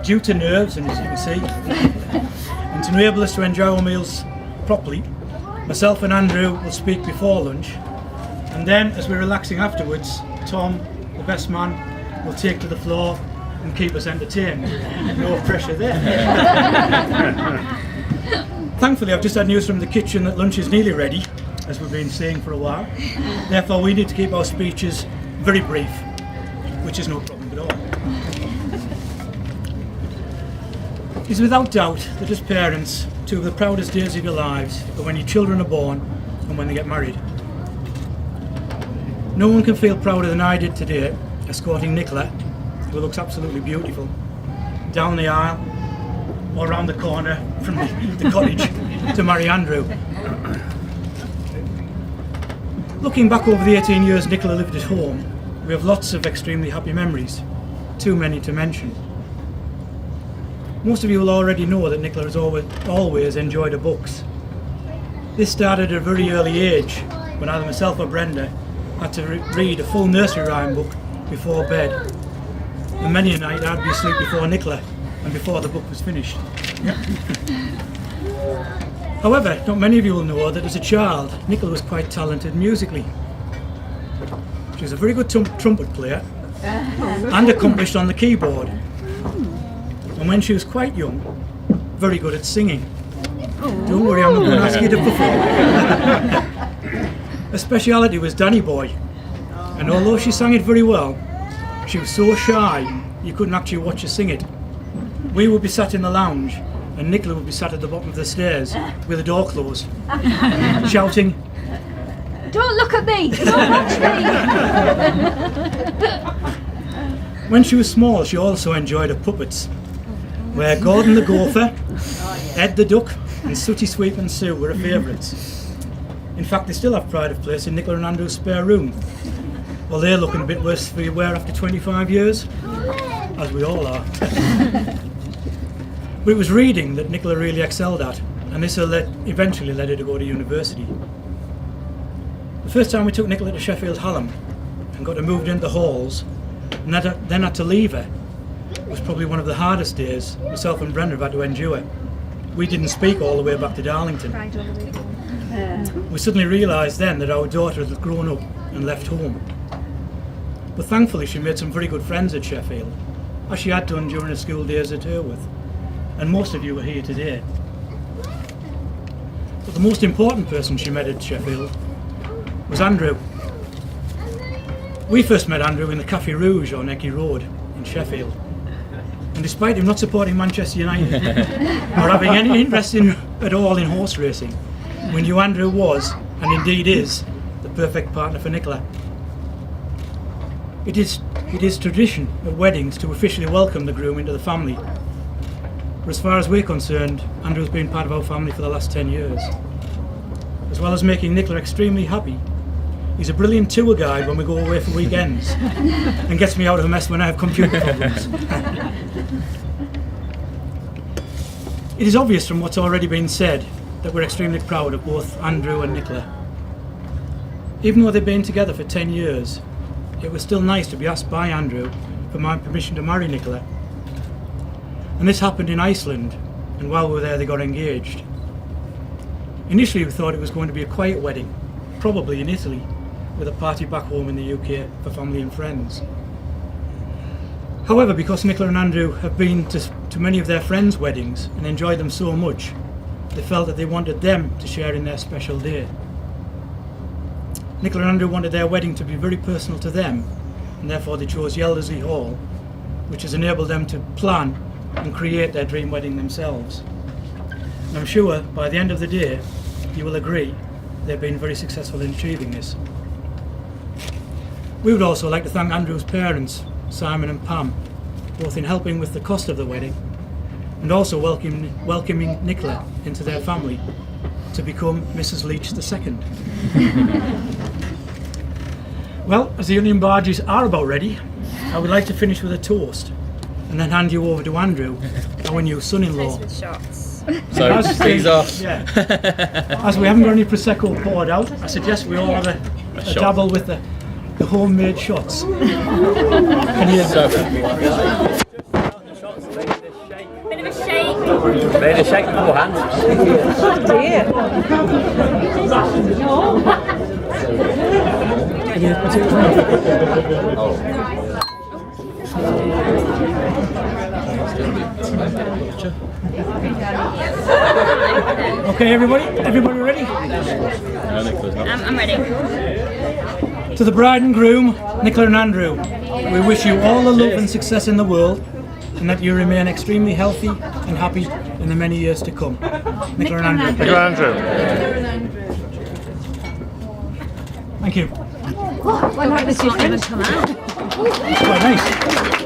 due to nerves, and as you can see, and to enable us to enjoy our meals properly, myself and Andrew will speak before lunch, and then as we're relaxing afterwards, Tom, the best man, will take to the floor and keep us entertained. No pressure there. Thankfully, I've just had news from the kitchen that lunch is nearly ready, as we've been saying for a while. Therefore, we need to keep our speeches very brief, which is no problem at all. It is without doubt that as parents, two of the proudest days of your lives are when your children are born and when they get married. No one can feel prouder than I did today escorting Nicola, who looks absolutely beautiful, down the aisle or around the corner from the cottage to marry Andrew. Looking back over the 18 years Nicola lived at home, we have lots of extremely happy memories, too many to mention. Most of you will already know that Nicola has always enjoyed her books. This started at a very early age, when either myself or Brenda had to read a full nursery rhyme book before bed. And many a night I'd be asleep before Nicola and before the book was finished. However, not many of you will know that as a child, Nicola was quite talented musically. She was a very good trumpet player and accomplished on the keyboard. And when she was quite young, very good at singing. Don't worry, I'm not going to ask you to perform. Her speciality was Danny Boy, and although she sang it very well, she was so shy you couldn't actually watch her sing it. We would be sat in the lounge and Nicola would be sat at the bottom of the stairs with the door closed, shouting, "Don't look at me! Don't watch me!" When she was small, she also enjoyed her puppets, where Gordon the Gopher, Ed the Duck and Sooty Sweep and Sue were her favourites. In fact, they still have pride of place in Nicola and Andrew's spare room. Well, they're looking a bit worse for your wear after 25 years, as we all are. But it was reading that Nicola really excelled at, and this eventually led her to go to university. The first time we took Nicola to Sheffield Hallam and got her moved into the halls, and then had to leave her, was probably one of the hardest days myself and Brenda have had to endure. We didn't speak all the way back to Darlington. We suddenly realised then that our daughter had grown up and left home. But thankfully she made some very good friends at Sheffield, as she had done during her school days at Herworth, and most of you were here today. But the most important person she met at Sheffield was Andrew. We first met Andrew in the Café Rouge on Ecky Road in Sheffield. And despite him not supporting Manchester United or having any interest at all in horse racing, we knew Andrew was, and indeed is, the perfect partner for Nicola. It is tradition at weddings to officially welcome the groom into the family. But as far as we're concerned, Andrew's been part of our family for the last 10 years. As well as making Nicola extremely happy, he's a brilliant tour guide when we go away for weekends and gets me out of a mess when I have computer problems. It is obvious from what's already been said that we're extremely proud of both Andrew and Nicola. Even though they've been together for 10 years, it was still nice to be asked by Andrew for my permission to marry Nicola. And this happened in Iceland, and while we were there they got engaged. Initially we thought it was going to be a quiet wedding, probably in Italy, with a party back home in the UK for family and friends. However, because Nicola and Andrew have been to many of their friends' weddings and enjoyed them so much, they felt that they wanted them to share in their special day. Nicola and Andrew wanted their wedding to be very personal to them, and therefore they chose Yeldersley Hall, which has enabled them to plan and create their dream wedding themselves. And I'm sure by the end of the day, you will agree they've been very successful in achieving this. We would also like to thank Andrew's parents, Simon and Pam, both in helping with the cost of the wedding and also welcoming Nicola into their family to become Mrs. Leach II. Well, as the onion barges are about ready, I would like to finish with a toast and then hand you over to Andrew, our new son-in-law. With shots. So these are... Yeah. As we haven't got any Prosecco poured out, I suggest we all have a dabble with the homemade shots. Can you... Bit of a shake. Made a shake beforehand. Okay, everybody ready? I'm ready. To the bride and groom, Nicola and Andrew, we wish you all the love and success in the world, and that you remain extremely healthy and happy in the many years to come. Nicola and Andrew. Nicola and Andrew. Thank you. Well, like this didn't even come out. It's quite nice.